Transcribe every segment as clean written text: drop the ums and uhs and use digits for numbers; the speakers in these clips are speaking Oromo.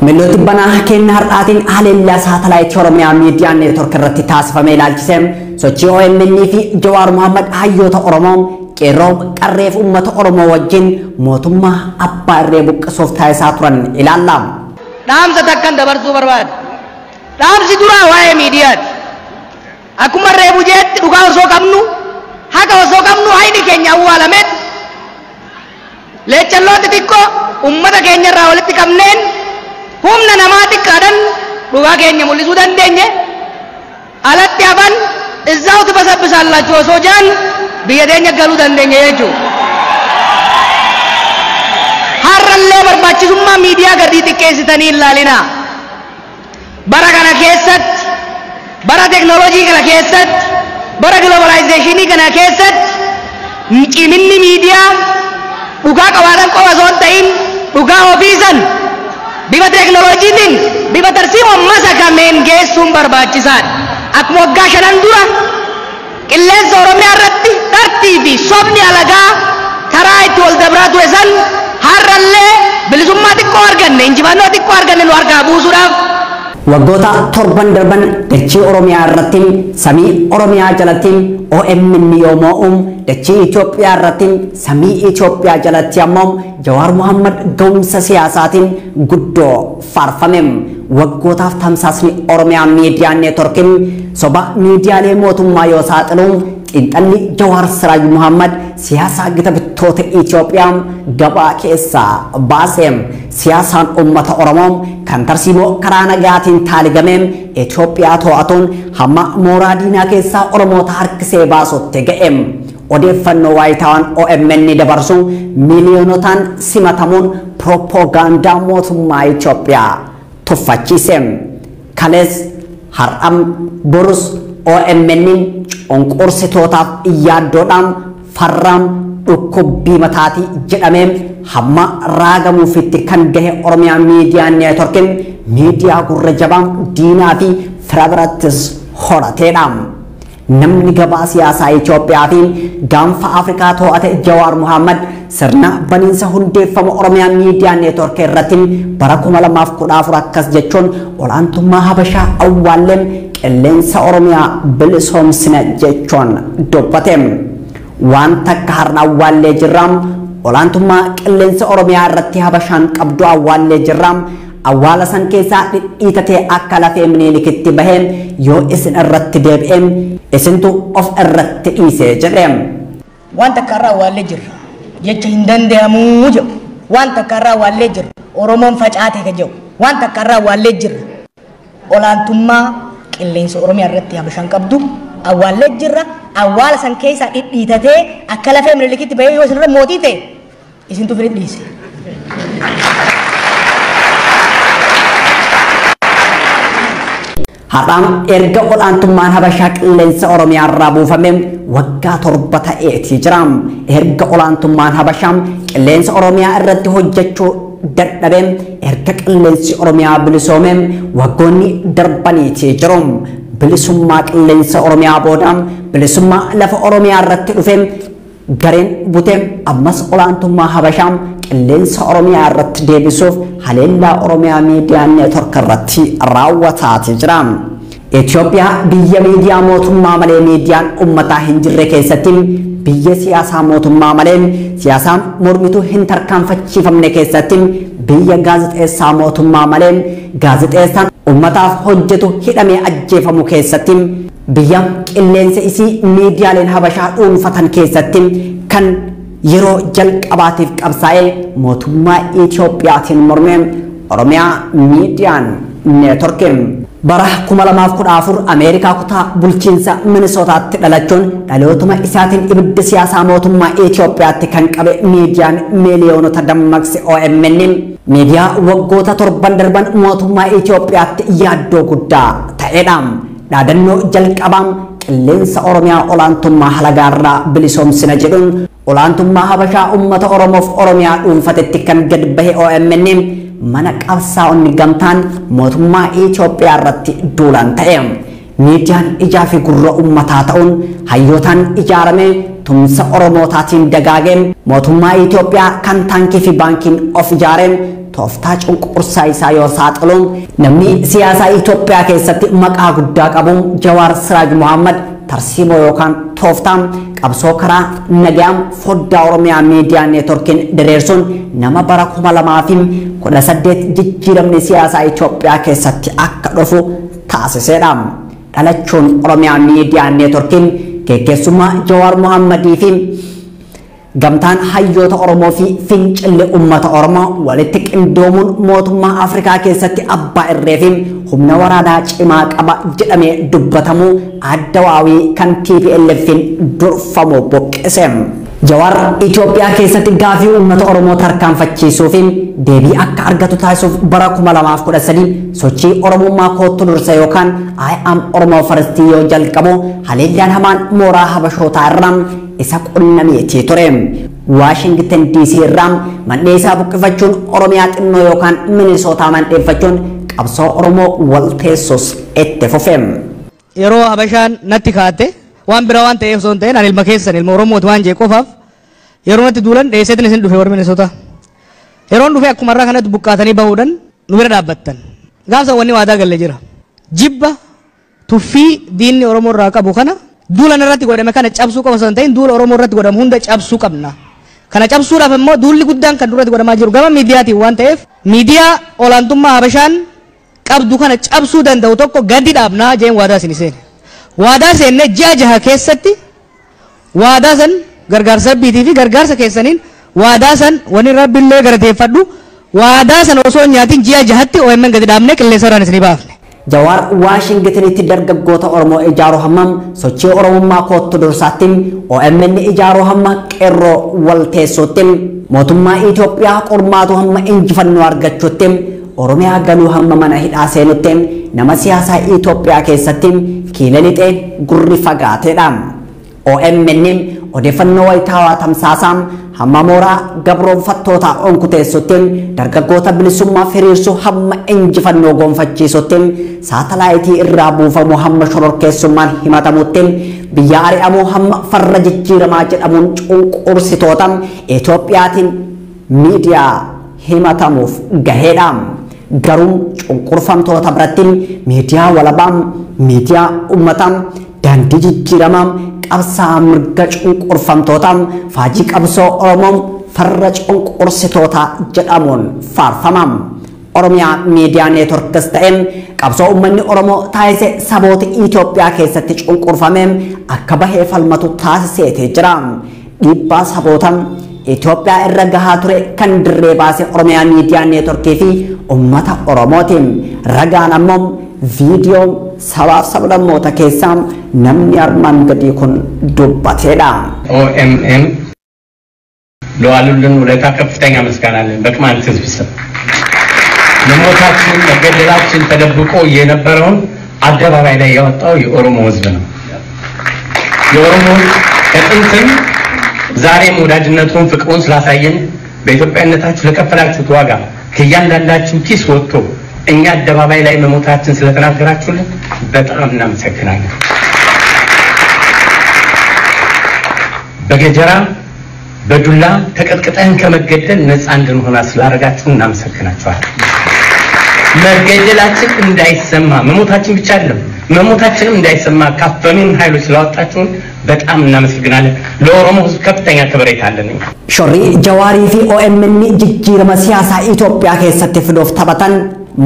ملوت بنا كن هرقاتين أهل الله ساتلايت شرميا ميديا نتورك الرتتاس فميلال جسم سوتشي أو مني في جوار محمد هايو تأرمام كروب كريف أمة أرمو وجين موتما أبا ريبوك سوفتاي ساتران إلى اللام نام ستكن دبر سوبرواد نام سيدورا واي ميديا أكو مريبو جيت دوكا وسو كمنو هكا وسو كمنو هايني كينيا والامت ليتشلو تتيكو أمة كينيا راولت كمنين humna namati kadan duga keenya mul'isu dandeenye alatti aban izaatu basabbisallaachuu osoo jaan biyya teenya galuu dandeenye jechuudha. Har'allee barbaachisummaa miidiyaa gadii xiqqeessitanii ilaalina. Bara kana keessatti, bara teknooloojii kana keessatti, bara globalizeeshinii kana keessatti ciminni miidiyaa dhugaa qabaatan qofa osoo hin ta'in dhugaa ofiisan bifa teknooloojiitiin bifa tarsiima masakameen geessuun barbaachisaadha. Akkuma waggaa 5 dura qilleensa Oromiyaa irratti tartii fi sobni alagaa karaa itti wal dabraa ture san har'allee bilisummaa xiqqoo arganne injifannoo xiqqoo arganne nu harkaa buusuudhaaf waggoota torban darban dachii Oromiyaa irratti samii Oromiyaa jalatti OMN yoomoo dachii Itoophiyaa irratti samii Itoophiyaa jalatti ammoo Jawaar Muhammad ga'umsa siyaasaatiin guddoo faarfamem waggootaaf tamsaasni Oromiyaa miidiyaa neetworkiin soba miidiyaalee mootummaa yoo saaxilu xinxalli Jawaar Siraaj Muhammad siyaasa gita bittoota Itoophiyaa gabaa keessaa baaseem siyaasaan ummata Oromoo kan tarsiimoo karaa nagaatiin taaligameen Itoophiyaa to'atuun hamma mooraa diinaa keessaa Oromoota harkisee baasutti ga'eem odeeffannoo waayitaan OMN dabarsu miiliyoonotaan simatamuun propoogaandaa mootummaa Itoophiyaa tuffachiiseem kalees har'am borus OMN onqorsitootaaf yaaddoodhaan farraam dhukkubbii mataatii jedhameen hamma raagamuufitti kan gahe Oromiyaa miidiyaa neetworkiin miidiyaa gurra jabaan diinaa fi fira birattis horateedha. Namni gabaa siyaasaa Itoophiyaa fi gaanfa Afrikaa to'ate Jawaar Muhammad sirna baniinsa hundeeffama Oromiyaa miidiyaa neetworkii irratti bara 2014 akkas jechuun olaantummaa Habashaa awwaalleem qilleensa Oromiyaa bilisoomsina jechuun dubbateem. Waan takka har'a awwaallee jirraam olaantummaa qilleensa Oromiyaa irratti Habashaan qabdu awwaallee jirraam awwaala san keessaa dhidhiitatee akka lafee Miniilikitti baheen yoo isin irratti deebi'eem isintu of irratti dhiisee jedheem. Waan takka har'a awwaallee jirra jecha hin danda'amuu jedhu waan takka har'a awwaallee jirra Oromoon facaate ka jedhu waan takka har'a awwaallee jirra olaantummaa qilleensa Oromiyaa irratti Habashaan qabdu awwaallee jirra awwaala san keessaa dhidhiitatee akka lafee Miniilikitti bahee yoo isin irra mootii ta'e isintu firii dhiise. Har'aan erga olaantummaan Habashaa qilleensa Oromiyaa irraa buufameen waggaa 7 ta'eetii jiraam. Erga olaantummaan Habashaa qilleensa Oromiyaa irratti hojjechuu dadhabeen erga qilleensi Oromiyaa bilisoomeen waggoonni darbaniitii jiruum. Bilisummaa qilleensa Oromiyaa boodaan bilisummaa lafa Oromiyaa irratti dhufeen gareen buteem ammas olaantummaa Habashaa qilleensa Oromiyaa irratti deebisuuf haleellaa Oromiyaa miidiyaa neetwork irratti raawwataati jira. Itoophiyaa biyya miidiyaa mootummaa malee miidiyaan uummataa hin jirre keessatti biyya siyaasaa mootummaa malee siyaasaan mormituu hin tarkaanfachiifamne keessatti biyya gaazexeessaa mootummaa malee gaazexeessaan ummataaf hojjetu hidhamee ajjeefamu keessatti biyya qilleensa isii miidiyaaleen Habashaa dhuunfatan keessatti kan yeroo jalqabaatiif qabsaa'ee mootummaa Itoophiyaatiin mormee Oromiyaa miidiyaan neetworkiin bara 2014 Ameerikaa kutaa bulchiinsa Minisootaatti dhalachuun dhalootuma isaatiin ibidda siyaasaa mootummaa Itoophiyaatti kan qabe miidiyaan miiliyoonota dammaqse OMN miidiyaa waggoota 7 darban mootummaa Itoophiyaatti yaaddoo guddaa ta'eedha. Dhaadannoo jalqabaan qilleensa Oromiyaa olaantummaa halagaarraa bilisoomsina jedhuun olaantummaa habashaa ummata oromoof oromiyaa dhuunfatetti kan gad bahe OMN mana qabsaa'onni gamtaan mootummaa Itoophiyaa irratti duulaan ta'e. Miidiyaan ijaa fi gurra ummataa ta'uun hayyootaan ijaarame tumsa oromootaatiin dagaagee mootummaa Itoophiyaa kan taankii fi baankiin of ijaaree tooftaa cunqursaa isaa yoo saaxiluun namni siyaasaa Itoophiyaa keessatti maqaa guddaa qabuun Jawaar Siraaj Mohammad tarsiimoo yookaan tooftaan qabsoo karaa nagaam foddaa Oromiyaa miidiyaa neetworkiin diriirsuun nama bara 2018 jijjiiramni siyaasaa Itoophiyaa keessatti akka dhufu taasiseedha. Dhalachuun Oromiyaa miidiyaa neetworkiin geggeessummaa Jawaar Mohammadii fi gamtaan hayyoota Oromoo fi fincilli ummata Oromoo walitti qindoomuun mootummaa Afrikaa keessatti abbaa irree fi humna waraanaa cimaa qaba jedhamee dubbatamu addawaawii kan TPLF'n durfamu boqqise. Jawaar Itoophiyaa keessatti gaafii ummata Oromoo tarkaanfachiisuu fi deebii akka argatu taasisuuf bara 2013 sochii Oromummaa kootu dursa yookaan I am Oromo First yoo jalqabu haleellaan hamaan mooraa habashootaa irraa isa qunnamee ture. Washington DC irraa mandhee isaa buqqifachuun Oromiyaa xinnoo yookaan Minnesota mandheeffachuun qabsoo Oromoo wal teessus itti fufe. Yeroo habashaan natti kaate waan bira waan ta'eef osoo hin ta'in ani ilma keessan ilma Oromooti waan jee qofaaf yeroo natti duulan dheesseetiin isin dhufe warra Minnesota. Yeroon dhufe akkuma irraa kanatti buqqaatanii bahuudhaan nu bira dhaabbattan. Gaafsa wanni waadaa galle jira. Jibba tuffii diinni Oromoo irraa qabu kana duulan irratti godhame kana cabsuu qaba osoo hin ta'in duula Oromoo irratti godhamu hunda cabsuu qabna. Kana cabsuudhaaf immoo duulli guddaan kan duratti godhamaa jiru gama miidiyaatiin waan ta'eef miidiyaa olaantummaa habashaan qabdu kana cabsuu danda'u tokko gadi dhaabnaa jeen waadaa isin seene. Waadaa seennee ji'a 6 keessatti waadaa san gargaarsa biitii fi gargaarsa keessaniin waadaa san wani rabbillee galateeffadhu waadaa san osoo nyaatiin ji'a 6tti OMN gadi dhaabnee qilleensa irraan isinii baafne. Jawaar Washingtonitti dargaggoota Oromoo ijaaruu hammam sochii Oromummaa kootu dursaatti OMN ijaaruu hamma qeerroo wal teessuutti mootummaa Itoophiyaa qormaatu hamma injifannoo argachuutti Oromiyaa galuu hamma mana hidhaa seenutti nama siyaasaa Itoophiyaa keessatti kiila lixee gurri fagaateedha. OMN odeeffannoo wayitaawaa tamsaasaan hamma mooraa gabroonfattoota onkuteessutti dargaggoota bilisummaa firiirsuu hamma injifannoo gonfachiisutti saatalaayitii irraa buufamu hamma shororkeessummaan himatamutti biyya ari'amuu hamma farra jijjiiramaa jedhamuun cunqursitoota Itoophiyaatiin miidiyaa himatamuuf gaheedha. Garuu cunqurfamtoota biratti miidiyaa walabaa miidiyaa uummataa daandii jijjiiramaa qabsaa mirga cunqurfamtoota faajii qabsoo Oromoo farra cunqursitoota jedhamuun faarfama. Oromiyaa miidiyaa neetworkis ta'een qabsoo uummanni Oromoo taasise saboota Itoophiyaa keessatti cunqurfame akka bahee falmatu taasiseetee jira. Dhiibbaa saboota Itoophiyaa irra gahaa ture kan dirree baase Oromiyaa miidiyaa neetworkii fi uummata Oromootiin ragaan ammoo viidiyoo sabaaf sablammoota keessaa namni armaan gadii kun dubbateedha. OMN ለዋሉልን ውለታ ከፍተኛ ምስጋና አለን። በቅማንት ህዝብ ስም ለሞታችን መገደላችን ተደብቆ የነበረውን አደባባይ ላይ ያወጣው የኦሮሞ ህዝብ ነው። የኦሮሞ ከጥንትም ዛሬም ወዳጅነቱን ፍቅሩን ስላሳየን በኢትዮጵያነታችሁ ለከፈላችሁት ዋጋ ከእያንዳንዳችሁ ኪስ ወጥቶ እኛ አደባባይ ላይ መሞታችን ስለተናገራችሁልን በጣም እናመሰግናለን። በገጀራ በዱላ ተቀጥቅጠን ከመገደል ነፃ እንድንሆን ስላደረጋችሁ እናመሰግናችኋለን። መገደላችን እንዳይሰማ መሞታችን ብቻ አይደለም መሞታችንም እንዳይሰማ ካፈኑን ኃይሎች ስላወጣችሁን በጣም እናመሰግናለን። ለኦሮሞ ህዝብ ከፍተኛ ክብሬታ አለን። ሾሪ ጀዋሪ ፊ OMN ጅጅረመ ሲያሳ ኢትዮጵያ keessatti fiduuf taphatan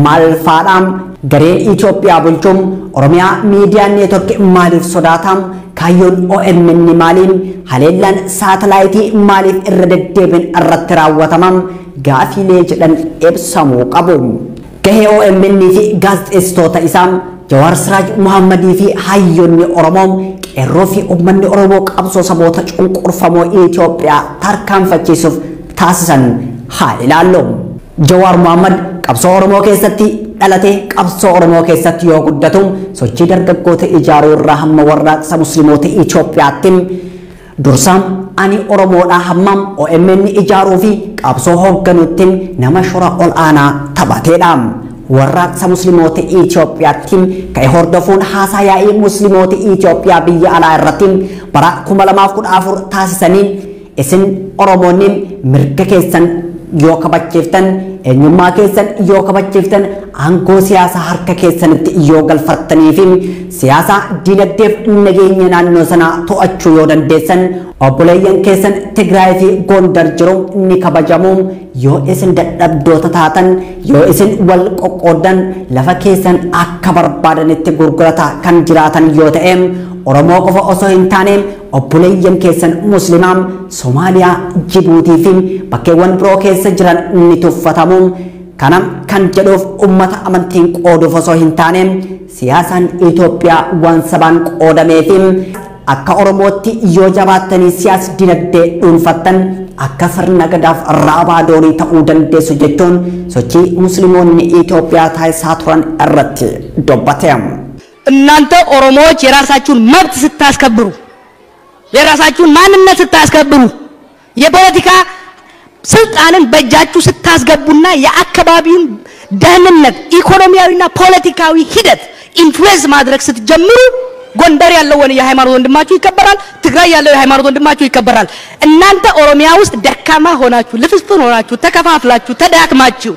malfaadhaan gareen Itoophiyaa bulchuun Oromiyaa miidiyaa neetworkii maaliif sodaatam kaayyoon OMN maaliin haleellaan saatalaayitii maaliif irra deddeebiin irratti raawwatamam gaafiilee jedhan ibsamuu qabu. Gahee OMN fi gaazexeessitoota isaa Jawaar Siraaj Mohammadii fi hayyoonni Oromoo qeerroo fi uummanni Oromoo qabsoo saboota cunqurfamoo Itoophiyaa tarkaanfachiisuuf taasisan haa ilaallu. Jawaar Mohammad qabsoo Oromoo keessatti dhalatee qabsoo Oromoo keessatti yoo guddatu sochii dargaggoota ijaaruu irraa hamma warraaqsa musliimoota Itoophiyaatti dursaan ani Oromoodha hammam OMN ijaaruu fi qabsoo hoogganuuttiin nama shora ol'aanaa taphateedha. Warraaqsa musliimoota Itoophiyaattiin ka'e hordofuun haasaa yaa'ii musliimoota Itoophiyaa biyya alaa irrattiin bara 2014 taasisaniin isin Oromoonni mirga keessan yoo kabachiiftan eenyummaa keessan yoo kabachiiftan aangoo siyaasaa harka keessanitti yoo galfattanii fi siyaasa dinagdeef nageenya naannoo sanaa to'achuu yoo dandeessan obboleeyyan keessan Tigraay fi Gondar jiru ni kabajamu. Yoo isin dadhabdoota taatan yoo isin wal qoqqoodan lafa keessan akka barbaadanitti gurgurataa kan jiraatan yoo ta'e Oromoo qofa osoo hin taane obboleeyyan keessan Muslimaa Soomaaliyaa Jibuutii fi bakkeewwan biroo keessa jiran ni tuffatamu. Kanam kan jedhuuf ummata amantiin qooduuf osoo hin taane siyaasaan Itoophiyaa waan sabaan qoodamee fi akka Oromootti yoo jabaattanii siyaasa dinagdee dhuunfattan akka sirna gadaaf raabaa doorii ta'uu dandeessu jechuun sochii musliimoonni Itoophiyaa taasisaa turan irratti dubbate. እናንተ ኦሮሞዎች የራሳችሁን መብት ስታስከብሩ የራሳችሁን ማንነት ስታስከብሩ የፖለቲካ ስልጣንን በእጃችሁ ስታስገቡና የአካባቢውን ደህንነት ኢኮኖሚያዊና ፖለቲካዊ ሂደት ኢንፍሉዌንስ ማድረግ ስትጀምሩ ጎንደር ያለው የሃይማኖት ወንድማችሁ ይከበራል፣ ትግራይ ያለው የሃይማኖት ወንድማችሁ ይከበራል። እናንተ ኦሮሚያ ውስጥ ደካማ ሆናችሁ ልፍስፍን ሆናችሁ ተከፋፍላችሁ ተዳክማችሁ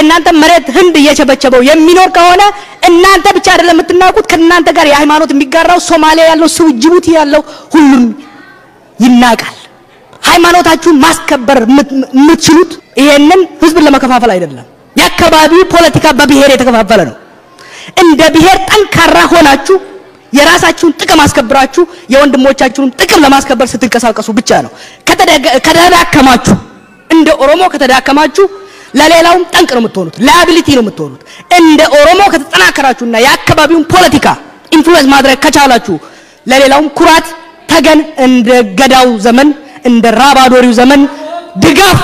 እናንተ መሬት ህንድ እየቸበቸበው የሚኖር ከሆነ እናንተ ብቻ አይደለም የምትናቁት ከእናንተ ጋር የሃይማኖት የሚጋራው ሶማሊያ ያለው ሰው ጅቡቲ ያለው ሁሉም ይናቃል። ሃይማኖታችሁን ማስከበር የምትችሉት ይሄንን ህዝብን ለመከፋፈል አይደለም። የአካባቢው ፖለቲካ በብሔር የተከፋፈለ ነው። እንደ ብሔር ጠንካራ ሆናችሁ የራሳችሁን ጥቅም አስከብራችሁ የወንድሞቻችሁን ጥቅም ለማስከበር ስትንቀሳቀሱ ብቻ ነው። ከተዳከማችሁ እንደ ኦሮሞ ከተዳከማችሁ ለሌላውም ጠንቅ ነው የምትሆኑት፣ ላያቢሊቲ ነው የምትሆኑት። እንደ ኦሮሞ ከተጠናከራችሁና የአካባቢውን ፖለቲካ ኢንፍሉዌንስ ማድረግ ከቻላችሁ ለሌላውም ኩራት ተገን እንደ ገዳው ዘመን እንደ ራባዶሪው ዘመን ድጋፍ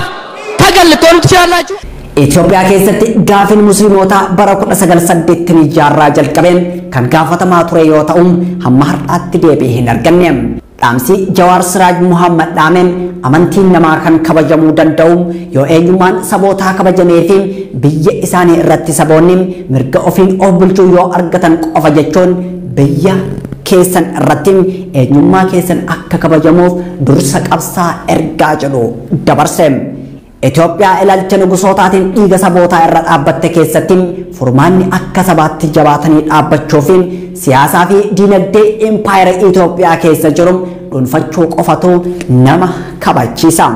ተገን ልትሆኑ ትችላላችሁ። ኢትዮጵያ keessatti gaafin musliimoota bara 1980 jaarraa jalqabeen kan gaafatamaa ture yoo ta'u hamma har'aatti deebii hin arganne. Dhaamsi Jawaar Siraaj Muhammad dhaameen amantiin namaa kan kabajamuu danda'u yoo eenyummaan sabootaa kabajamee fi biyya isaanii irratti saboonni mirga ofiin of bulchuu yoo argatan qofa jechuun biyya keessan irratti eenyummaa keessan akka kabajamuuf dursa qabsaa ergaa jedhu dabarse. Itoophiyaa ilaalcha nugusootaatiin dhiiga sabootaa irra dhaabbatte keessatti furmaanni akka sabaatti jabaatanii dhaabbachuuf siyaasaa fi dinagdee impaayera Itoophiyaa keessa jiru dhuunfachuu qofatu nama kabachiisa.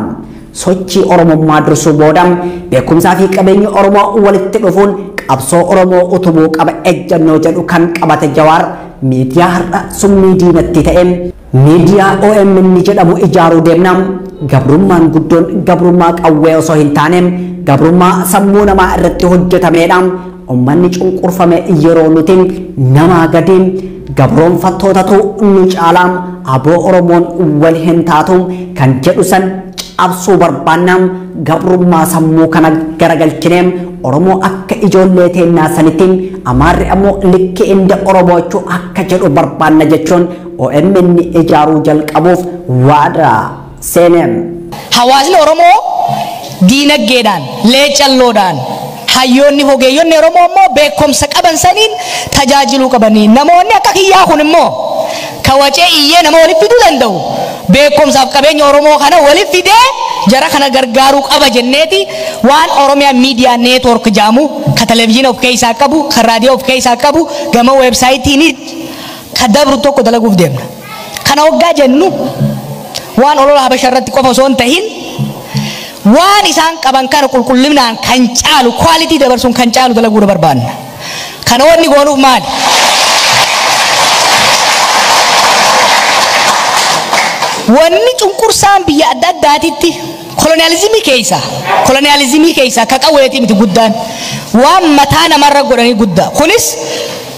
Sochii Oromummaa dursuu booda beekumsaa fi qabeenyi Oromoo walitti dhufuun qabsoo Oromoo utubuu qaba ejjannoo jedhu kan qabate Jawaar miidiyaa har'a summii diinatti ta'e miidiyaa OMN jedhamu ijaaruu deemna. Gabrummaan guddoon gabrummaa qawwee osoo hin taane gabrummaa sammuu namaa irratti hojjetameedha. Uummanni cunqurfame yeroo nuti namaa gadi gabroonfattootatu nu caalaa aboo Oromoon wal hin taatu kan jedhu san cabsuu barbaanna. Gabrummaa sammuu kana garagalchine Oromoo akka ijoollee teennaa sanitti Amaarri ammoo likki inde Oromoochuu akka jedhu barbaanna jechuun OMN ijaaruu jalqabuuf waada seenem. Hawaasni Oromoo diinagdeedhaan leecalloodhaan hayyoonni hogeeyyoonni Oromoo immoo beekumsa qaban saniin tajaajiluu qabanii namoonni akka kiyyaa kun immoo kawacee iyyee nama waliif fiduu danda'u beekumsaaf qabeenya Oromoo kana waliif fidee jara kana gargaaruu qaba jenneeti waan Oromiyaa miidiyaa neetwork jaamu ka televezyiina of keessaa qabu ka raadiyoo of keessaa qabu gama weebsaayitiin ka dabru tokko dalaguuf deemna. Kana hoggaa jennu waan olola habasha irratti qofa osoo hin tahin waan isaan qaban kana qulqullinaan kan caalu quality dabarsuun kan caalu dalaguu barbaanna. Kana wanni goonuuf maali? Wanni cunqursaan biyya adda addaatitti kolonializimii keessa ka qawweetii miti guddaan waan mataa namarra godhanii guddaa. Kunis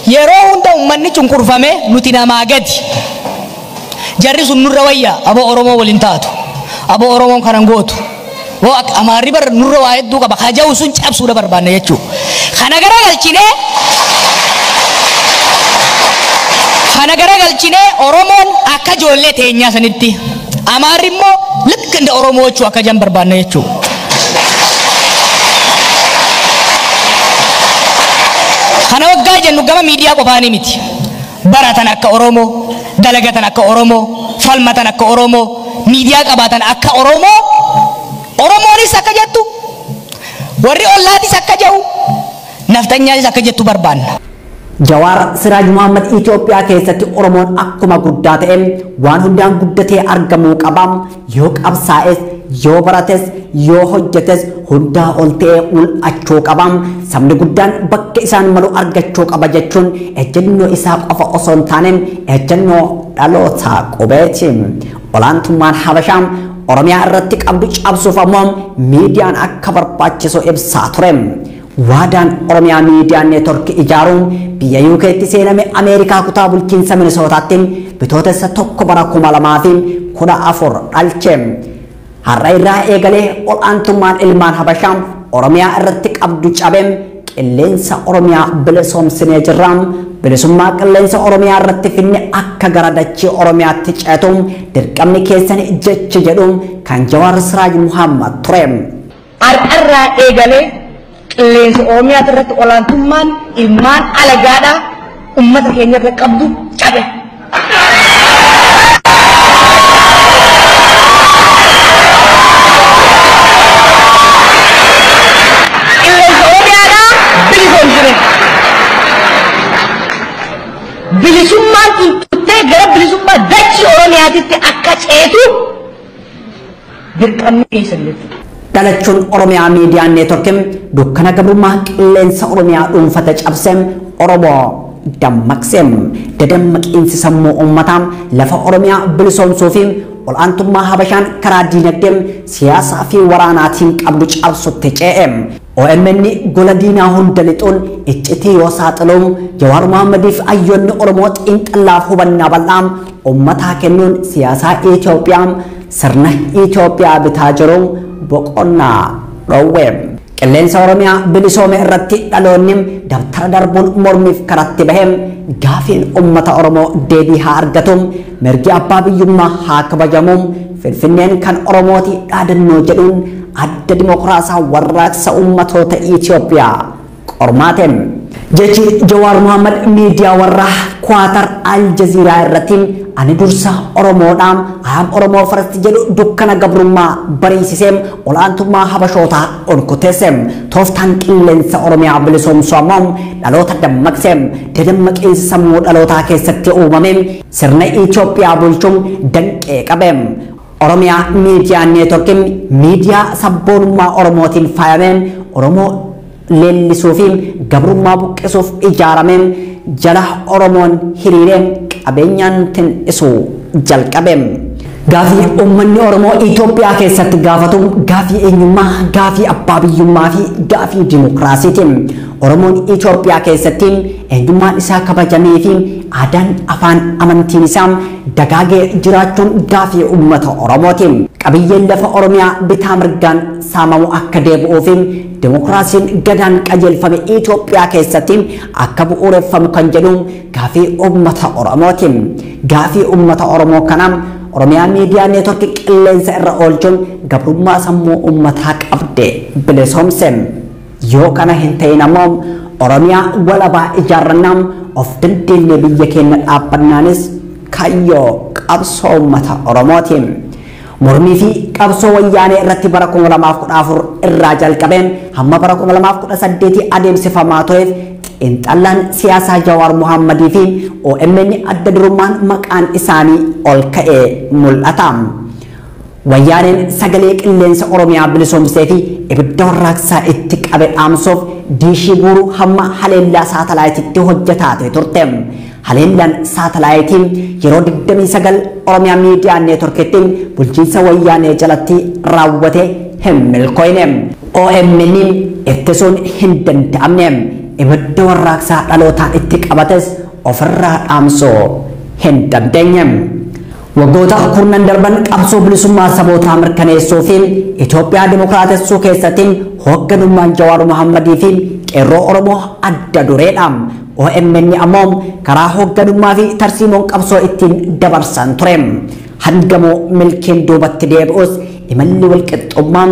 yeroo hunda uummanni cunqurfame nuti namaa gadi. Jarri sun nurra wayya aboo Oromoo waliin taatu aboo Oromoon kanan gootu woo Amaarri bar nurra waa hedduu qaba haja'u sun cabsuudha barbaanna jechuudha. Kana garagalchinee Oromoon akka ijoollee teenyaa sanitti አማሪ ሞ ልክ እንደ ኦሮሞዎቹ አከጀን በርባነ የቹ kana waggaa jennu gama miidiyaa qofaanii miti baratan akka oromoo dalagatan akka oromoo falmatan akka oromoo miidiyaa qabaatan akka oromoo oromoonis akka jettu warri ollaatis akka jedhu naftanyaanis akka jettu barbaanna. Jawaar Siraaj Muhammad Itoophiyaa keessatti Oromoon akkuma guddaa ta'e waan hundaan guddatee argamuu qabam yoo qabsaa'es yoo barates yoo hojjetes hundaa ol ta'ee mul'achuu qabam sabni guddaan bakka isaan malu argachuu qaba jechuun ejjennoo isaa qofa osoo hin taane ejjennoo dhaloota qubeeti. Olaantummaan Habashaa Oromiyaa irratti qabdu cabsuuf ammoo miidiyaan akka barbaachisu ibsaa ture. Waadaan Oromiyaa miidiyaa neetworkii ijaaruun biyya UK'tti seename Ameerikaa kutaa bulchiinsa Minisootaatti bitootessa tokko bara 2014 dhalche. Har'a irraa eegalee olaantummaan ilmaan Habashaa Oromiyaa irratti qabdu cabee qilleensa Oromiyaa bilisoomsinee jirra. Bilisummaa qilleensa Oromiyaa irratti finne akka gara dachee Oromiyaatti ceetuun dirqamni keessan jecha jedhuun kan Jawaar Siraaj Muhammad ture. Har'a eegalee qilleensa Oromiyaa irratti olaantummaan ilmaan alagaadhaa ummata keenya irra qabdu cabe. Qilleensa Oromiyaadhaa bilisoomsine. Bilisummaan tuttee gara bilisummaa dachii Oromiyaatitti akka ceetu dirqamni keessan jechuudha. Dhalachuun Oromiyaa miidiyaa neetworkiin dukkana gabrummaa qilleensa Oromiyaa dhuunfata cabsee Oromoo dammaqsee dadammaqiinsi sammuu uummataa lafa Oromiyaa bilisoomsuu fi olaantummaa Habashaan karaa diinagdee siyaasaa fi waraanaatiin qabdu cabsutti ce'e. OMN gola diinaa hunda lixuun iccitii yoo saaxiluun Jawaar Muhammadiif ayyoonni Oromoo xiinxallaaf hubannaa bal'aa uummataa kennuun siyaasaa Itoophiyaa sirna Itoophiyaa bitaa jiruun boqonnaa dhoowwe. Qilleensa Oromiyaa bilisoome irratti dhaloonni dabtara darbuun mormiif karatti bahe gaafiin uummata Oromoo deebii haa argatu mirgi abbaa biyyummaa haa kabajamu Finfinneen kan Oromooti dhaadannoo jedhuun adda dimokiraasaa warraaqsa uummatoota Itoophiyaa qormaateen. Jechi Jawaar Muhammad miidiyaa warra Kwaatar Al Jazeeraa irratti ani dursa Oromoodhaan ayam Oromoo farasti jedhu dukkana gabrummaa bariisisee olaantummaa Habashootaa onkuteessee tooftaan qilleensa Oromiyaa bilisoomsuu ammoo dhaloota dammaqsee dadammaqiinsa sammuu dhalootaa keessatti uumame sirna Itoophiyaa bulchuun danqee qabee. Oromiyaa miidiyaa neetworkiin miidiyaa sabboonummaa Oromootiin faayameen Oromoo leellisuu fi gabrummaa buqqisuuf ijaarameen jala Oromoon hiriireen qabeenyaan tin'isuu jalqabe. Gaafii uummanni Oromoo Itoophiyaa keessatti gaafatu gaafii eenyummaa, gaafii abbaa biyyummaa fi gaafii dimokiraasiiti. Oromoon Itoophiyaa keessatti eenyummaan isaa kabajamee fi aadaan afaan amantiin isaa dagaagee jiraachuun gaafii uummata Oromooti. Qabiyyeen lafa Oromiyaa bitaa mirgaan saamamu akka deebi'uu fi dimokiraasiin gadaan qajeelfame Itoophiyaa keessatti akka bu'uureffamu kan jedhu gaafii uummata Oromooti. Gaafii uummata Oromoo kana Oromiyaa miidiyaa neetworkii qilleensa irra oolchuun gabrummaa sammuu uummataa qabde bilisoomse. Yoo kana hin ta'in ammoo Oromiyaa walabaa ijaarrannaan of dandeenye biyya keenya dhaabbannaanis kayyoo qabsoo uummata Oromooti. Mormii fi qabsoo wayyaanee irratti bara 2014 irraa jalqabeen hamma bara 2018 adeemsifamaa tureef xiinxallaan siyaasaa Jawaar Muhammadii fi OMN adda durummaan maqaan isaanii ol ka'ee mul'ata. Wayyaaneen sagalee qilleensa Oromiyaa bilisoomsee fi ibidda warraaqsaa itti qabe dhaamsuuf diishii guuruu hamma haleellaa saatalaayitiitti hojjetaa turte. Haleellaan saatalaayitiin yeroo 29 Oromiyaa miidiyaa neetworkiitti bulchiinsa wayyaanee jalatti raawwate hin milkooyne. OMN ittisuun hin danda'amne. Ibidda warraaqsaa dhalootaan itti qabates ofirraa dhaamsuu hin dandeenye. Waggoota kurnan darban qabsoo bilisummaa sabootaa mirkaneessuu fi Itoophiyaa dimokiraatessuu keessatti hoogganummaan Jawaar Muhammadii fi qeerroo Oromoo adda dureedha. OMN ammoo karaa hoogganummaa fi tarsiimoon qabsoo ittiin dabarsan ture. hangamoo milkiin duubatti deebi'us imalli walqixxummaam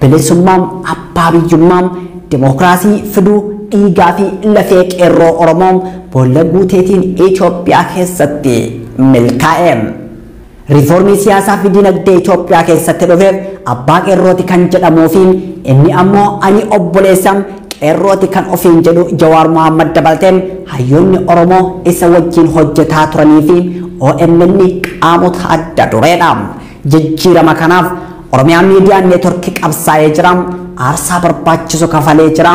bilisummaam abbaa biyyummaam dimokiraasii fiduu dhiigaa fi lafee qeerroo Oromoo boolla guuteetiin Itoophiyaa keessatti milkaa'e. Riiformii siyaasaa fi dinagdee Itoophiyaa keessatti dhufeef abbaa qeerrooti kan jedhamuu fi inni ammoo ani obboleessam qeerrooti kan ofiin jedhu Jawaar Mohaammed dabalteen hayyoonni Oromoo isa wajjin hojjetaa turanii fi OMN qaamota adda dureedha. Jijjiirama kanaaf Oromiyaa Miidiyaa Neetworkii qabsaa'ee jira, aarsaa barbaachisu kafalee jira.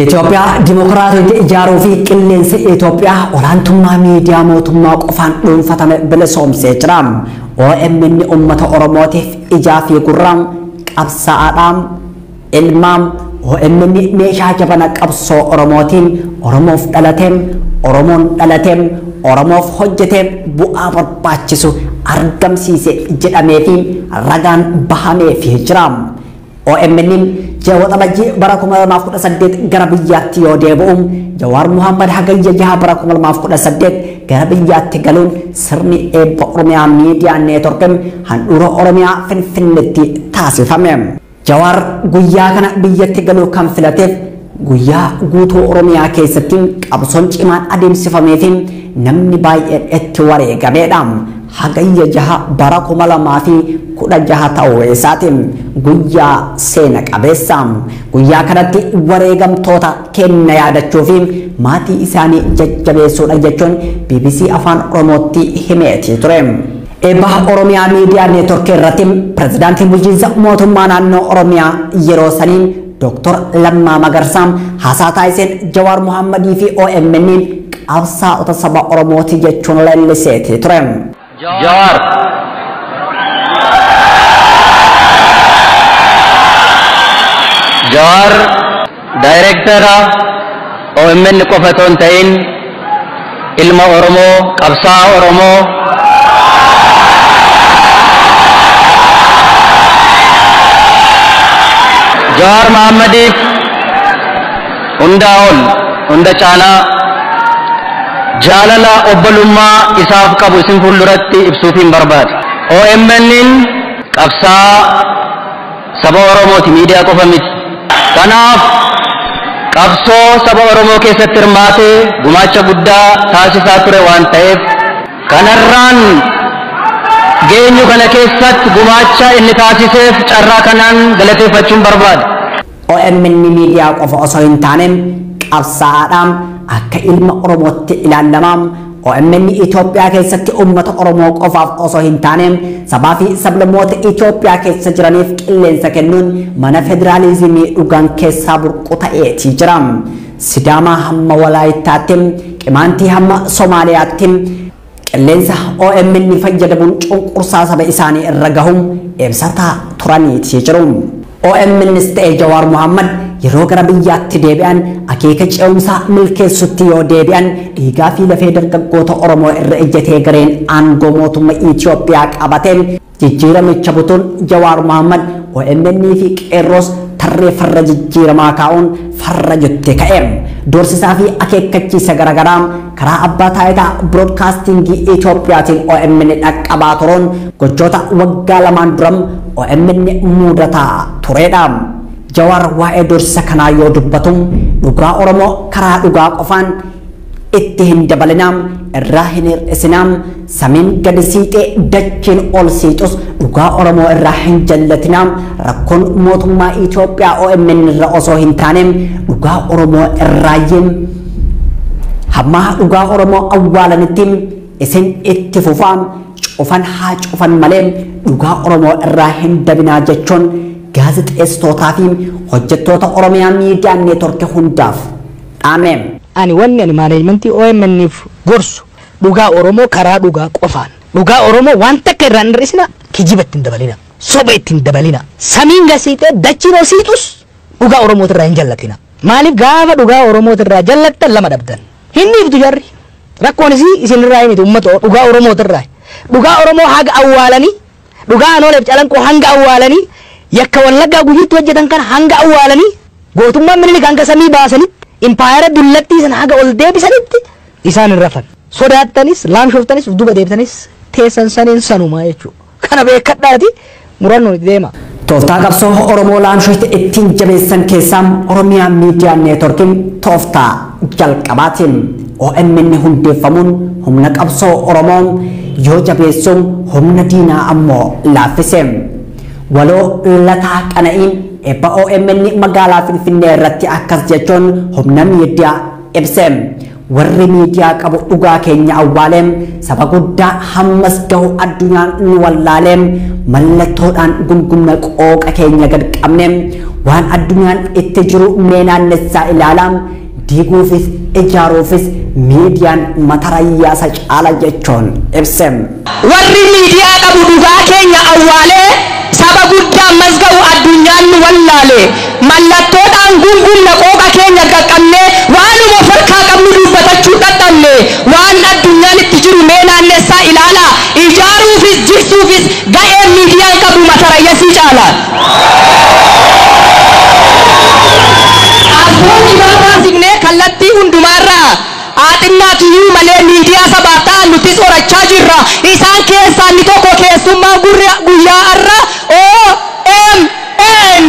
Itoophiyaa dimokiraatota ijaaruu fi qilleensa Itoophiyaa olaantummaa miidiyaa mootummaa qofaan dhuunfatame bilisoomsee jira. OMN uummata Oromootiif ijaa fi gurraan qabsaa'aadhaan ilmaam OMN meeshaa jabana qabsoo Oromootiin Oromoof dhalateem Oromoon dhalateem Oromoof hojjeteem bu'aa barbaachisu argamsiise jedhamee fi ragaan bahamee fi jira. OMN Jawaar Abajii bara 2018 gara biyyaatti yoo deebi'u Jawaar Mohaammed hagayya 6 bara 2018 gara biyyaatti galuun sirni eebba Oromiyaa Miidiyaa Neetworkiin handhuura Oromiyaa Finfinneetti taasifame. Jawaar guyyaa kana biyyatti galuu kan filateef guyyaa guutuu Oromiyaa keessatti qabsoon cimaan adeemsifamee fi namni baay'een itti wareegameedha. Hagayya 6 bara 2016 ta'uu isaatiin guyyaa seena qabeessa. Guyyaa kanatti wareegamtoota kenna yaadachuu fi maatii isaanii jajjabeessuudha jechuun BBC Afaan Oromootti himeetii ture. Eebba Oromiyaa Miidiyaa Neetworkii irratti pirezidaantii bulchiinsa mootummaa naannoo Oromiyaa yeroo saniin Dr. Lammaa Magarsaa haasaa taasiseen Jawaar Mohaammadii fi OMN qabsaa'ota saba Oromooti jechuun leelliseetii ture. Jawaar daayireektara OMN qofa osoo hin ta'in ilma Oromoo qabsaa'aa Oromoo Jawaar Mohammediif hundaa ol hunda caalaa jaalala obbolummaa isaaf qabu isin fuulduratti ibsuufiin barbaada. OMN qabsaa'aa saba Oromooti, miidiyaa qofa miti. Kanaaf qabsoo saba Oromoo keessatti hirmaatee gumaacha guddaa taasisaa ture waan ta'eef kanarraan geenyu kana keessatti gumaacha inni taasiseef carraa kanaan galateeffachuun barbaada. OMN miidiyaa qofa osoo hin taane qabsaa'aadhaan akka ilma Oromootti ilaalamaa. OMN Itoophiyaa keessatti uummata Oromoo qofaaf osoo hin taane sabaa fi sablammoota Itoophiyaa keessa jiraniif qilleensa kennuun mana federaalizimii dhugaan keessaa burqu ta'eetii jira. Sidaamaa hamma Walaayittaatti, Qimaantii hamma Somaaliyaatti qilleensa OMN fayyadamuun cunqursaa saba isaanii irra gahuun ibsataa turaniitii jiru. OMNs ta'ee Jawaar Mohaammed yeroo gara biyyaatti deebi'an akeeka ce'umsaa milkeessutti yoo deebi'an dhiigaa fi lafee dargaggoota Oromoo irra ejjetee gareen aangoo mootummaa Itoophiyaa qabateen jijjiiramicha butuun Jawaar Mohaammed OMN fi qeerroos tarree farra jijjiiramaa kaa'uun farra jettee ka'e. Doorsisaa fi akeekkachiisa garaagaraa karaa abbaa taayitaa biroodkaastingii Itoophiyaatiin OMN dhaqqabaa turuun gochoota waggaa lamaan duram OMN mudataa turedha. Jawaar waa'ee doorsisa kanaa yoo dubbatu dhugaa Oromoo karaa dhugaa qofaan itti hin dabalinaa, irraa hin hir'isinaa, samiin gadi siixee dachiin ol siixus dhugaa Oromoo irraa hin jallatinaa, rakkoon mootummaa Itoophiyaa OMN irra osoo hin taane dhugaa Oromoo irraayyee hamma dhugaa Oromoo awwaalanitti isin itti fufaa, cufan haa cufan malee dhugaa Oromoo irraa hin dabinaa jechuun gaazexeessitootaa fi hojjettoota Oromiyaa Miidiyaa Neetworkii hundaaf dhaame. Ani wanni ani maaneejmentii OMN'if gorsu dhugaa Oromoo karaa dhugaa qofaan. Dhugaa Oromoo waan takka irraa hin hir'isina, kijiba ittiin dabalina, soba ittiin dabalina, samiin gasiixee dachiin ol siixus dhugaa Oromootirraa hin jallatina. Maaliif gaafa dhugaa Oromootirraa jallattan lama dhabdan? Hin dhiiftu jarri. Rakkoon isinirraa miti uummata dhugaa Oromootirraa. Dhugaa Oromoo haga awwaalanii, dhugaa Anooleef Calanqoo hanga awwaalanii, yakka Wallaggaa Gujiitti hojjetan kana hanga awwaalanii, gootummaan Minilik hanga samii baasanitti, impaayera dullattii sana haga ol deebisanitti isaan hin rafan. Sodaattanis, laamshoftanis, duuba deebitanis teessan saniin sanumaa jechuudha. Kana beekadhaati murannoo deema. Tooftaa qabsoo Oromoo laamshooti ittiin jabeessan keessaa Oromiyaa Miidiyaa Neetworkiin tooftaa jalqabaatiin OMN hundeeffamuun humna qabsoo Oromoo yoo jabeessuun humna diinaa ammoo laaffise. Waloo lataa qana'iin ebba OMN magaalaa Finfinnee irratti akkas jechuun humna miidiyaa ibse. Warri miidiyaa qabu dhugaa keenya awwaaleem saba guddaa hammas gahu addunyaan nu wallaaleem mallattoodhaan gungumna qooqa keenya gad qabneem waan addunyaan itti jiru meenaannessaa ilaalaam diiguufis ijaaruufis miidiyaan matarayyaasa caala jechuun ibsem. Warri miidiyaa qabu dhugaa keenya awwaalee saba guddaa ammas gahu addunyaan nu wallaale mallattoodhaan gungumna qooqa keenya gad qabnee waanuma farkaa qabnu dubbatachuu dadhabne waan addunyaan itti jiru meenaannessaa ilaala ijaaruufis jigsuufis ga'ee miidiyaan qabu matarayyasii caala. Abboon ibaataa signee kallattii hundumaarraa aaxinnaatiyyuu malee miidiyaa sabaa ta'an nuti soorachaa jirra. Isaan keessaa inni tokko keessummaa guyyaa har'a OMN.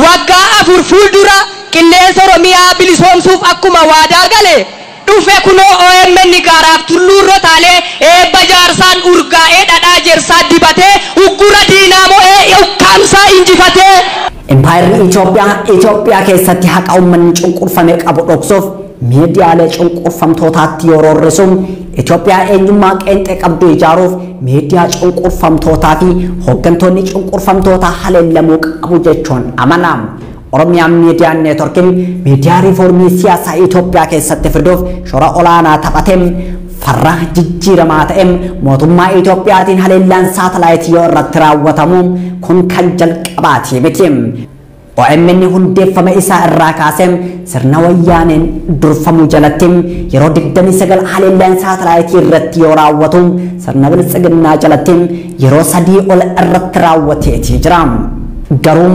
Waggaa 4 fuuldura qilleensa Oromiyaa bilisoomsuuf akkuma waadaa gale dhufe kunoo OMN gaaraaf tulluurra taalee eebba jaarsaan urgaa'ee dhadhaa jersaa dibatee uggura diinaa mo'ee ukkaamsaa injifatee. Empire Itoophiyaa keessatti haqa uummanni cunqurfame qabu dhoksuuf miidiyaalee cunqurfamtootaatti yeroo hir'isuun Itoophiyaa eenyummaa qeenxee qabdu ijaaruuf miidiyaa cunqurfamtootaa fi hooggantoonni cunqurfamtootaa haleellamuu qabu jechuun amanam. Oromiyaan Miidiyaa Neetworkiin miidiyaa riiformii siyaasaa Itoophiyaa keessatti fiduuf shoora olaanaa taphateem farra jijjiiramaa ta'eem mootummaa Itoophiyaatiin haleellaan saatelaayitii yoo irratti raawwatamu kun kan jalqabaati miti. OMN hundeeffama isaa irraa kaasee sirna wayyaaneen durfamu jalatti yeroo 29 haleellaan saatelaayitii irratti yoo raawwatu sirna biltsiginnaa jalatti yeroo 3 ol irratti raawwateeti jira. Garuu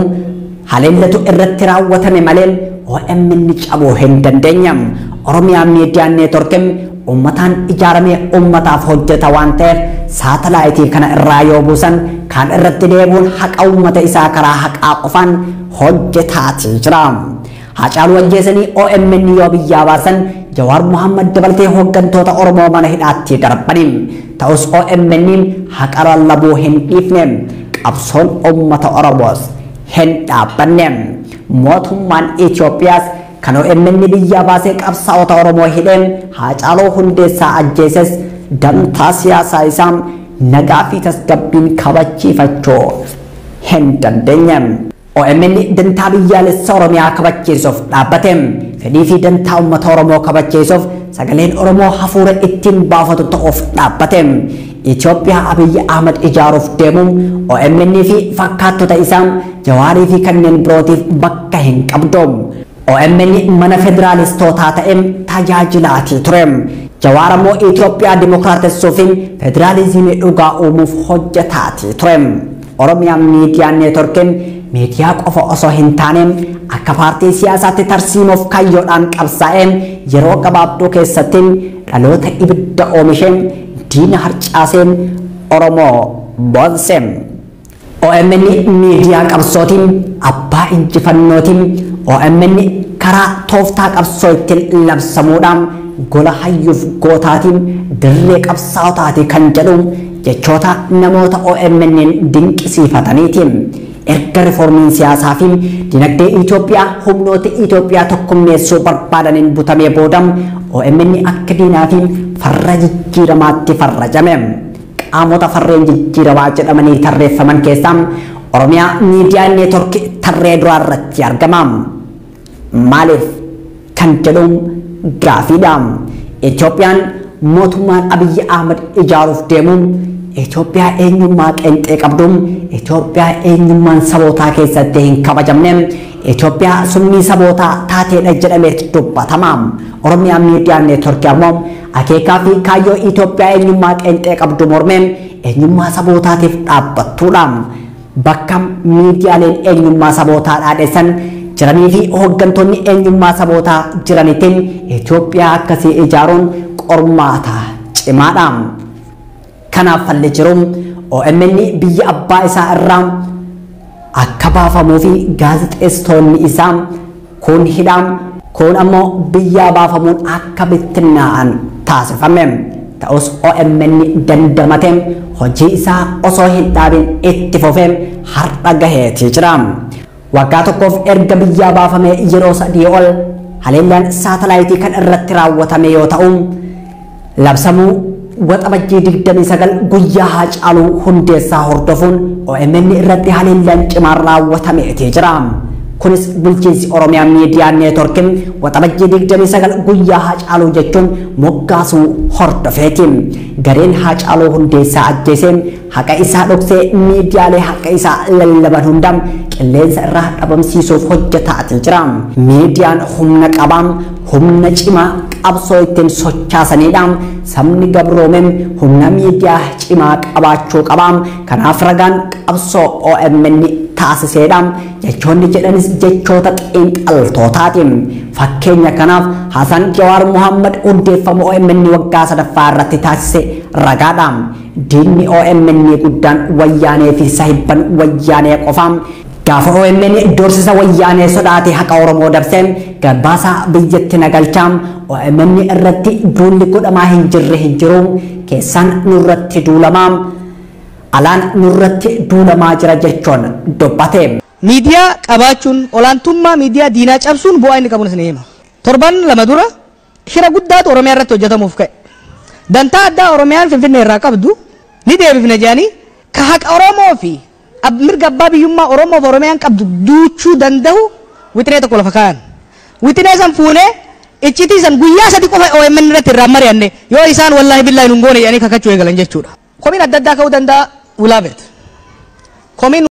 haleellatu irratti raawwatame malee OMN cabuu hin dandeenyam. Oromiyaa Miidiyaa Neetworkiin ummataan ijaaramee ummataaf hojjeta waan ta'eef saatelaayitii kana irraa yoo buusan kan irratti deebuun haqa ummata isaa karaa haqaa qofaan hojjetaati jira. Haacaaluu ajjeesanii OMN yoo biyyaa baasan Jawaar Muhammad dabalatee hooggantoota Oromoo mana hidhaatti darbaniin ta'us OMN haqa lallabuu hin dhiifne qabsoon ummata Oromoos hin dhaabbanne. Mootummaan Itoophiyaas kan OMN biyyaa baasee qabsaa'ota Oromoo hidheen Haacaaluu Hundeessaa ajjeeses damtaa siyaasaa isaa nagaa fi tasgabbiin kabachiifachuu hin dandeenye. OMN dantaa biyyaalessa Oromiyaa kabachiisuuf dhaabbate. Fedhii fi dantaa uummata Oromoo kabachiisuuf sagaleen Oromoo hafuura ittiin baafatu ta'uuf dhaabbate. Itoophiyaa Abiyyi Ahmad ijaaruuf deemuun OMN fi fakkaattota isaa Jawaarii fi kanneen birootiif bakka hin qabdu. OMN mana federaalistootaa ta'een tajaajilaati ture. Jawaar ammoo Itoophiyaa dimokiraatessuuf federaalizimii dhugaa uumuuf hojjetaati ture. Oromiyaan Miidiyaa Neetworkiin miidiyaa qofa osoo hin taane akka paartii siyaasaatti tarsiimuuf kayyoodhaan qabsaa'ee yeroo gabaabduu keessatti dhaloota ibidda oomishee diina harcaasee Oromoo boonse. OMN miidiyaa qabsootiin abbaa injifannootiin OMN karaa tooftaa qabsoo ittiin labsamuudhaan gola hayyuuf gootaatiin dirree qabsaa'otaati kan jedhu jechoota namoota OMN dinqisiifataniiti. Erga riiformiin siyaasaa fi dinagdee Itoophiyaa humnoota Itoophiyaa tokkummeessuu barbaadaniin butamee booda OMN akka diinaa fi farra jijjiiramaatti farrajame. Qaamota farreen jijjiiramaa jedhamanii tarreeffaman keessaa Oromiyaa Miidiyaa Neetworkii tarree duraa irratti argama. Maaliif kan jedhuun gaafiidha. Itoophiyaan mootummaan Abiyyi Ahmad ijaaruuf deemuun Itoophiyaa eenyummaa qeenxee qabdu, Itoophiyaa eenyummaan sabootaa keessatti hin kabajamne, Itoophiyaa summii sabootaa taateedha jedhamee dubbatama. Oromiyaa Miidiyaa Neetworkii ammoo akeekaa fi kaayyoo Itoophiyaa eenyummaa qeenxee qabdu mormee eenyummaa sabootaatiif dhaabbattuudha. Bakka miidiyaaleen eenyummaa sabootaa dhaadheessan jiranii fi hooggantoonni eenyummaa sabootaa jiranitiin Itoophiyaa akkasii ijaaruun qormaata cimaadha. Kanaaf falli jiru OMN biyya abbaa isaa irraa akka baafamuu fi gaazexeessitoonni isaa kun hidhaan kun ammoo biyya baafamuun akka bittinnaa'an taasifame. Ta'us OMN dandamate hojii isaa osoo hin dhaabin itti fufee har'a gaheetii jira. Waggaa tokkoof erga biyya baafame yeroo 3 ol haleellaan saatalaayitii kan irratti raawwatame yoo ta'u labsamuu waxabajjii 29 guyyaa Haacaaluu Hundeessaa hordofuun OMN irratti haleellaan cimaan raawwatameetii jira. Kunis bulchiinsi Oromiyaa Miidiyaa Neetworkiin waxabajjii 29 guyyaa Haacaaluu jechuun moggaasuu hordofeeti. Gareen Haacaaluu Hundeessaa ajjeesee haqa isaa dhoksee miidiyaalee haqa isaa lallaban hundaan qilleensa irraa dhabamsiisuuf hojjetaatii jira. Miidiyaan humna qabaam humna cimaa qabsoo ittiin sochaasanidha. Sabni gabroomeen humna miidiyaa cimaa qabaachuu qabaam. Kanaaf ragaan qabsoo OMN taasiseedha. Jechoonni jedhanis jechoota xiinxaltootaati. Fakkeenya kanaaf Hasan Jawaar Muhammad hundeeffama OMN waggaa 3ffaa irratti taasise ragaadha. Diinni OMN guddaan wayyaanee fi sahibban wayyaanee qofaam. Gaafa OMN doorsisa wayyaanee sodaate haqa Oromoo dabsee gabaasaa biyyatti nagalchaam OMN irratti duulli godhamaa hin jirre hin jiru. Keessaan nurratti duulamaa alaan nurratti duulamaa jira jechuun dubbate. Miidiyaa qabaachuun olaantummaa miidiyaa diinaa cabsuun bu'aa inni qabu ni hima. Torban lama dura shira guddaatu Oromiyaa irratti hojjetamuuf ka'e. Dantaa addaa Oromiyaan Finfinnee irraa qabdu ni deebifna jedhanii ka haqa Oromoo fi mirga abbaa biyyummaa Oromoo fi Oromiyaan qabdu duuchuu danda'u wixinee tokko lafa kaa'an. Wixinee san fuunee iccitii san guyyaa 3 qofa OMN irratti irraa mari'anne yoo isaan wallaahi billaahi nun goone jedhanii kakachuu eegalan jechuudha. Komiin adda addaa ka'uu danda'a ulaabeet. Komiin